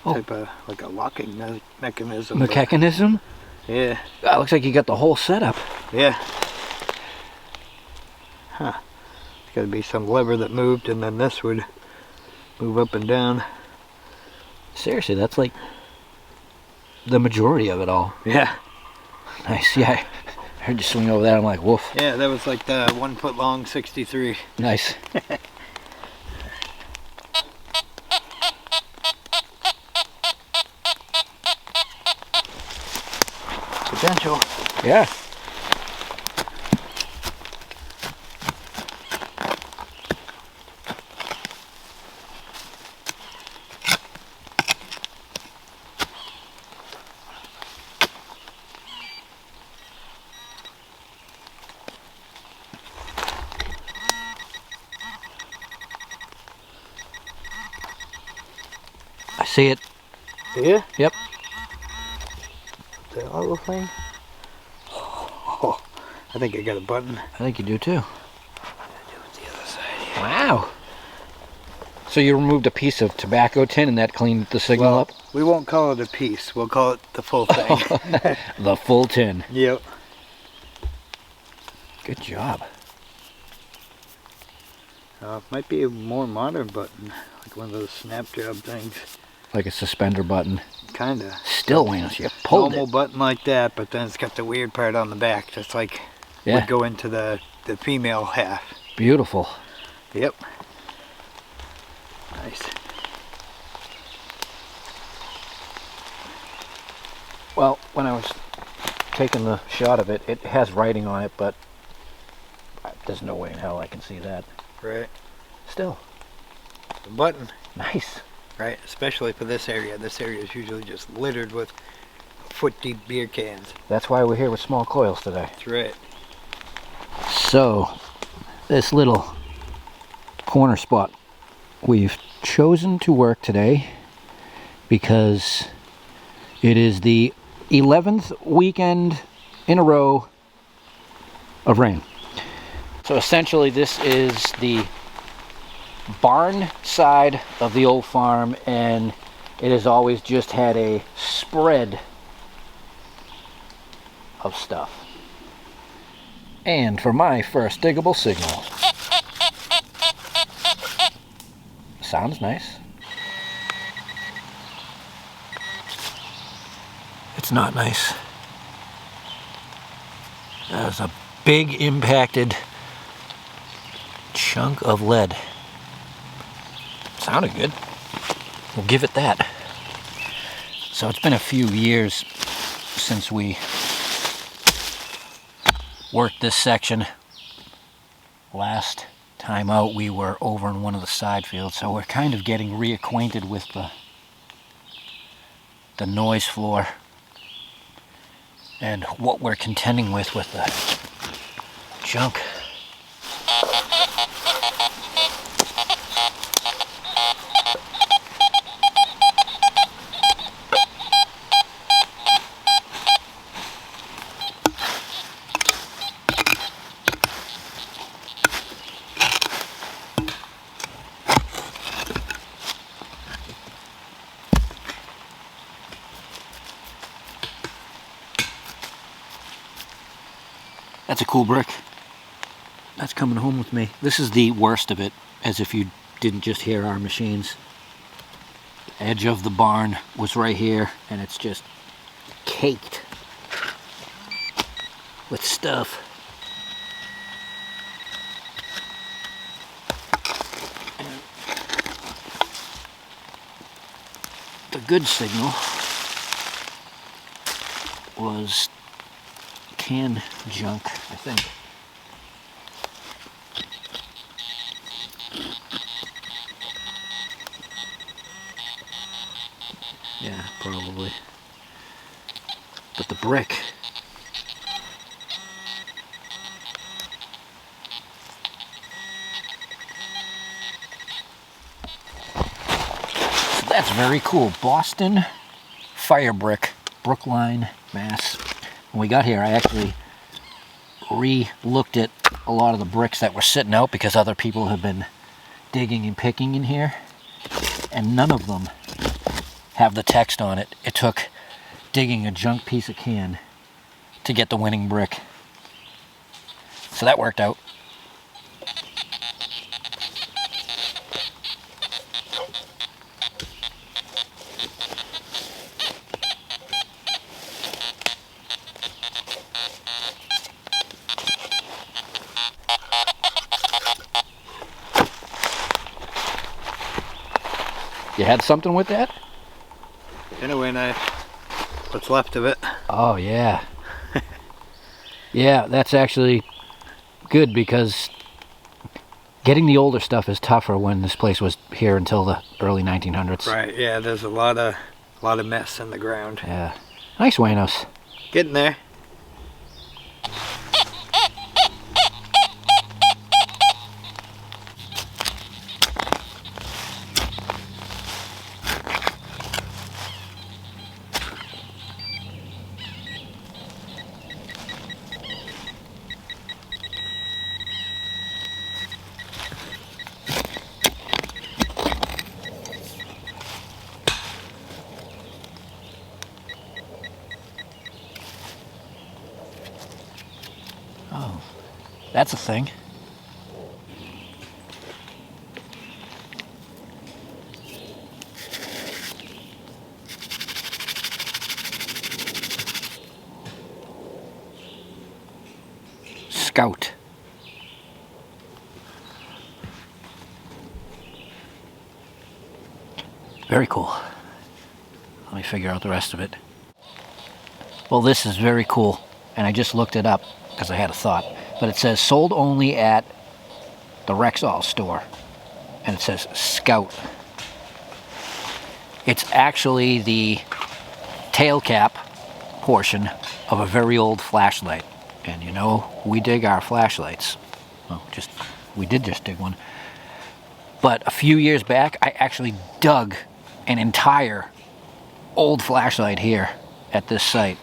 type of like a locking mechanism. Mechanism? Yeah. That looks like you got the whole setup. Yeah. Huh. There's got to be some lever that moved, and then this would move up and down. Seriously, that's like the majority of it all. Yeah. Nice. Yeah, I heard you swing over that. I'm like, woof. Yeah, that was like the 1 foot long 63. Nice. Potential. Yeah. I see it. Yeah? Yep. The auto thing? Oh, I think I got a button. I think you do too. I do it the other side. Wow. So you removed a piece of tobacco tin and that cleaned the signal up? We won't call it a piece. We'll call it the full thing. The full tin. Yep. Good job. It might be a more modern button, like one of those snap job things. Like a suspender button. Kinda. Still, once you pulled Normal it. button like that, but then it's got the weird part on the back. That's like would go into the female half. Beautiful. Yep. Nice. Well, when I was taking the shot of it, it has writing on it, but there's no way in hell I can see that. Right. Still. The button. Nice. Right, especially for this area. This area is usually just littered with foot-deep beer cans. That's why we're here with small coils today. That's right. So, this little corner spot we've chosen to work today because it is the 11th weekend in a row of rain. So essentially this is the barn side of the old farm, and it has always just had a spread of stuff. And for my first diggable signal, sounds nice. It's not nice. That was a big impacted chunk of lead. Sounded good. We'll give it that. So it's been a few years since we worked this section. Last time out we were over in one of the side fields, so we're kind of getting reacquainted with the noise floor and what we're contending with the junk. That's a cool brick. That's coming home with me. This is the worst of it, as if you didn't just hear our machines. The edge of the barn was right here, and it's just caked with stuff. And the good signal was can junk, I think. Yeah, probably. But the brick. So that's very cool. Boston fire brick, Brookline, Mass. When we got here, I actually re-looked at a lot of the bricks that were sitting out because other people have been digging and picking in here, and none of them have the text on it. It took digging a junk piece of can to get the winning brick. So that worked out. You had something with that? Anyway, what's left of it. Oh yeah. Yeah, that's actually good because getting the older stuff is tougher when this place was here until the early 1900s. Right, yeah, there's a lot of mess in the ground. Yeah. Nice, Waynos. Getting there. Oh, that's a thing. Scout. Very cool. Let me figure out the rest of it. Well, this is very cool, and I just looked it up because I had a thought. But it says sold only at the Rexall store, and it says Scout. It's actually the tail cap portion of a very old flashlight. And you know, we dig our flashlights. Well, we did just dig one. But a few years back, I actually dug an entire old flashlight here at this site.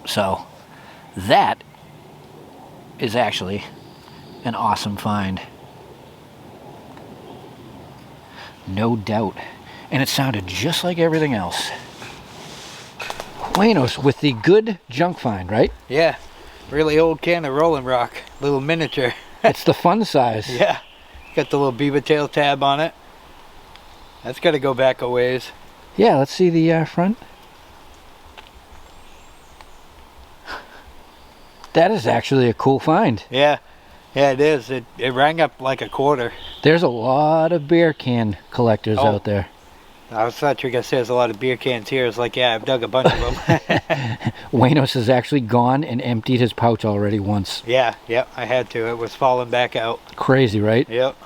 So that is actually an awesome find. No doubt. And it sounded just like everything else. Waynos with the good junk find, right? Yeah, really old can of Rolling Rock, little miniature. It's the fun size. Yeah, got the little beaver tail tab on it. That's got to go back a ways. Yeah, let's see the front. That is actually a cool find. Yeah, it is. It rang up like a quarter. There's a lot of beer can collectors out there. I thought you were going to say there's a lot of beer cans here. It's like, yeah, I've dug a bunch of them. Waynos has actually gone and emptied his pouch already once. Yeah, I had to. It was falling back out. Crazy, right? Yep.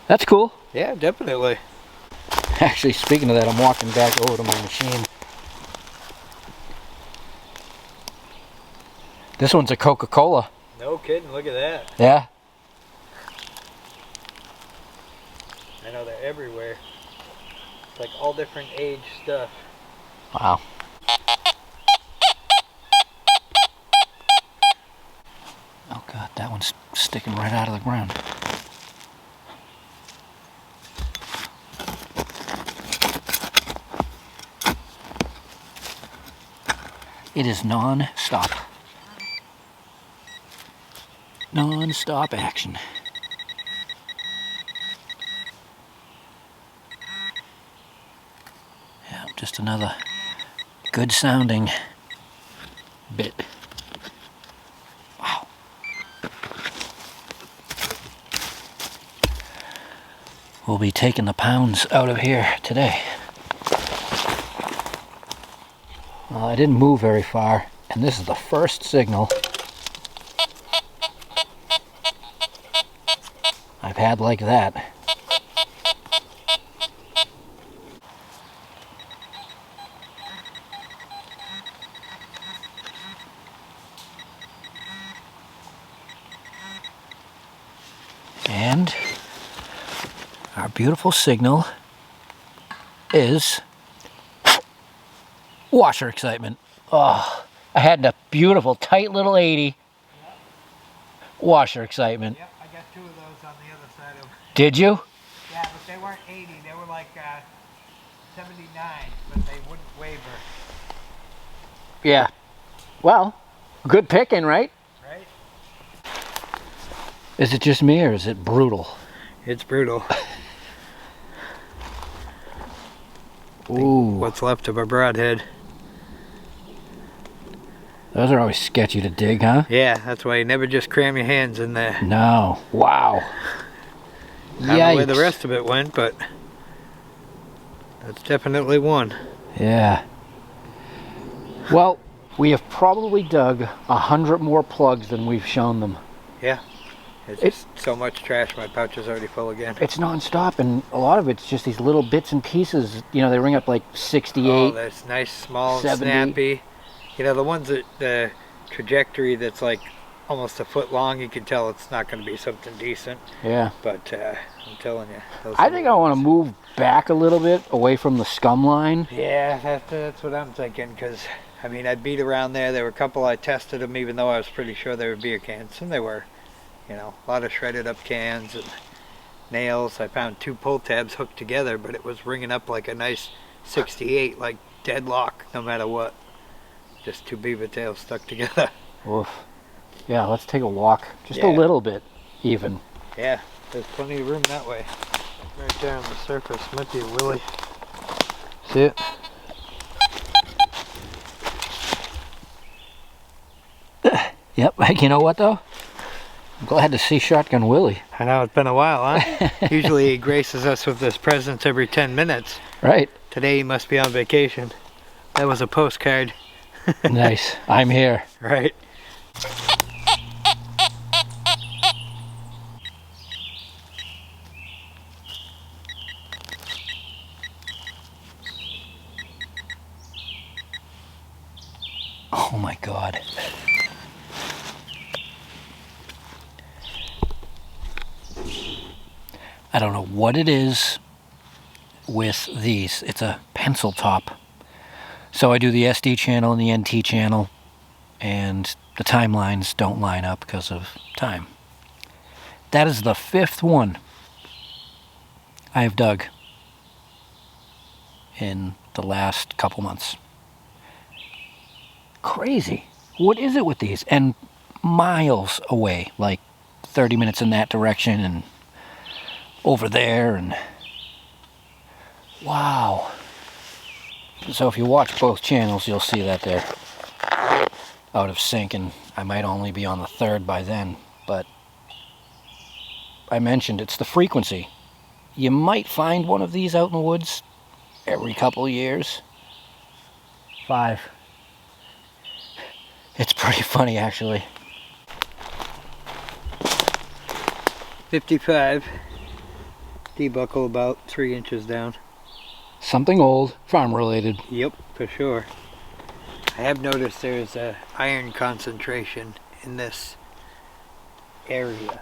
That's cool. Yeah, definitely. Actually, speaking of that, I'm walking back over to my machine. This one's a Coca-Cola. No kidding, look at that. Yeah. I know they're everywhere. It's like all different age stuff. Wow. Oh God, that one's sticking right out of the ground. It is non-stop. Non-stop action. Yeah, just another good sounding bit. Wow. We'll be taking the pounds out of here today. Well, I didn't move very far, and this is the first signal I've had like that. And our beautiful signal is washer excitement. Oh, I had a beautiful tight little 80 washer excitement. Yep, I got two of those on the other side of. Did you? Yeah, but they weren't 80. They were like 79, but they wouldn't waver. Yeah. Well, good picking, right? Right? Is it just me or is it brutal? It's brutal. Ooh. What's left of a broadhead. Those are always sketchy to dig, huh? Yeah, that's why you never just cram your hands in there. No. Wow. I don't know where the rest of it went, but that's definitely one. Yeah. Well, we have probably dug 100 more plugs than we've shown them. Yeah. It's just so much trash, my pouch is already full again. It's nonstop, and a lot of it's just these little bits and pieces. You know, they ring up like 68. Oh, that's nice, small, 70. and snappy. You know, the ones that the trajectory that's like almost a foot long, you can tell it's not going to be something decent. Yeah. But I'm telling you. I think I want to move back a little bit away from the scum line. Yeah, that's what I'm thinking, because, I mean, I beat around there. There were a couple I tested them, even though I was pretty sure they were beer cans, and they were. You know, a lot of shredded up cans and nails. I found 2 pull tabs hooked together, but it was ringing up like a nice 68, like deadlock, no matter what. Just 2 beaver tails stuck together. Oof. Yeah, let's take a walk. Just a little bit, even. Yeah, there's plenty of room that way. Right there on the surface. Might be a willy. See it? Yep, you know what though? I'm glad to see Shotgun Willie. I know, it's been a while, huh? Usually he graces us with his presence every 10 minutes. Right. Today he must be on vacation. That was a postcard. Nice. I'm here. Right. Oh my God. I don't know what it is with these. It's a pencil top. So I do the SD channel and the NT channel, and the timelines don't line up because of time. That is the 5th one I have dug in the last couple months. Crazy. What is it with these? And miles away, like 30 minutes in that direction and over there, and wow. So if you watch both channels, you'll see that they're out of sync, and I might only be on the 3rd by then, but I mentioned it's the frequency. You might find one of these out in the woods every couple of years. 5. It's pretty funny, actually. 55. D-buckle about 3 inches down. Something old, farm related. Yep, for sure. I have noticed there's a iron concentration in this area.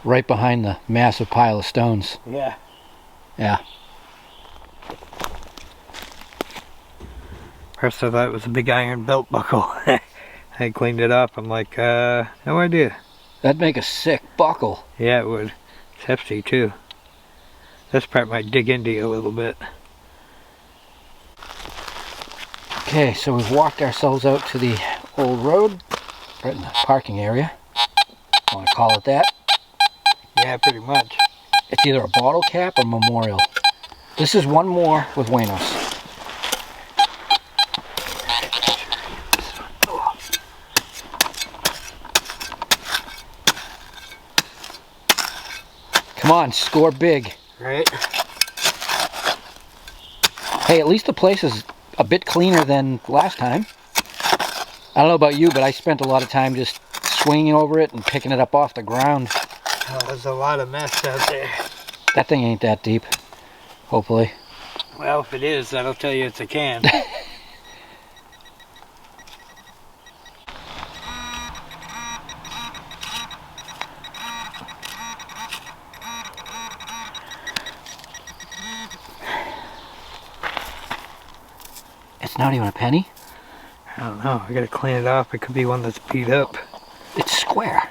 Right behind the massive pile of stones. Yeah. Yeah. First I thought it was a big iron belt buckle. I cleaned it up. I'm like, no idea. That'd make a sick buckle. Yeah, it would. It's hefty too. This part might dig into you a little bit. Okay, so we've walked ourselves out to the old road, right in the parking area. I want to call it that. Yeah, pretty much. It's either a bottle cap or memorial. This is one more with Buenos. Come on, score big. Right? Hey, at least the place is a bit cleaner than last time. I don't know about you, but I spent a lot of time just swinging over it and picking it up off the ground. Oh, there's a lot of mess out there. That thing ain't that deep, hopefully. Well, if it is, that'll tell you it's a can. It's not even a penny. I don't know. I gotta clean it off. It could be one that's beat up. It's square.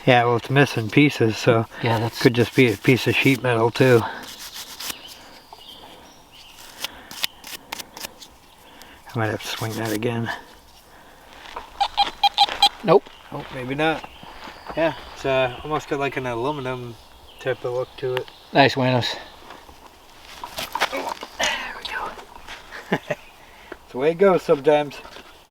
Yeah, well, it's missing pieces, so Yeah, that's could just be a piece of sheet metal too. I might have to swing that again. Nope. Oh, maybe not. Yeah, it's almost got like an aluminum type of look to it. Nice, Wanos. There we go. It's the way it goes sometimes.